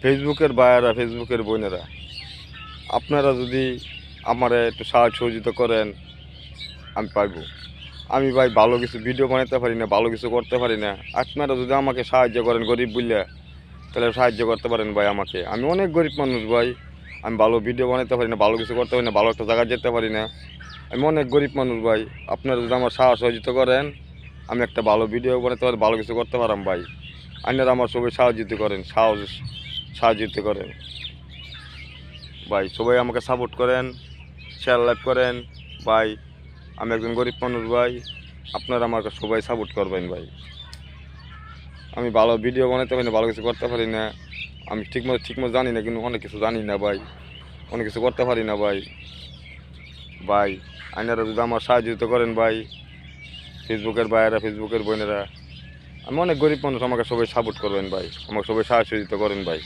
ফেসবুকের ভাইয়েরা, ফেসবুকের বোনেরা, আপনারা যদি আমারে একটু সাহায্য সহযোগিতা করেন আমি পারবো। আমি ভাই ভালো কিছু ভিডিও বানাতে পারি না, ভালো কিছু করতে পারি না। আপনারা যদি আমাকে সাহায্য করেন গরিব বললে, তাহলে সাহায্য করতে পারেন ভাই আমাকে। আমি অনেক গরিব মানুষ ভাই, আমি ভালো ভিডিও বানাতে পারি না, ভালো কিছু করতে পারি না, ভালো একটা জায়গায় যেতে পারি না। আমি অনেক গরিব মানুষ ভাই। আপনারা যদি আমার সাহায্য সহযোগিতা করেন, আমি একটা ভালো ভিডিও বানাতে পারি, ভালো কিছু করতে পারাম ভাই। আপনারা আমার সবাই সাহায্য করেন, সাহায্য করেন ভাই। সবাই আমাকে সাপোর্ট করেন, শেয়ার লাইক করেন ভাই। আমি একজন গরিব মানুষ ভাই, আপনারা আমাকে সবাই সাপোর্ট করবেন ভাই। আমি ভালো ভিডিও বানাতে পারি না, ভালো কিছু করতে পারি না। আমি ঠিকমতো জানি না, কিন্তু অনেক কিছু জানি না ভাই, অনেক কিছু করতে পারি না ভাই। ভাই আপনারা যদি আমার সাহায্য করেন ভাই, ফেসবুকের ভাইয়েরা, ফেসবুকের বোনেরা, আমি অনেক গরিব মানুষ, আমাকে সবাই সাপোর্ট করবেন ভাই, আমাকে সবাই সাহায্য করেন ভাই।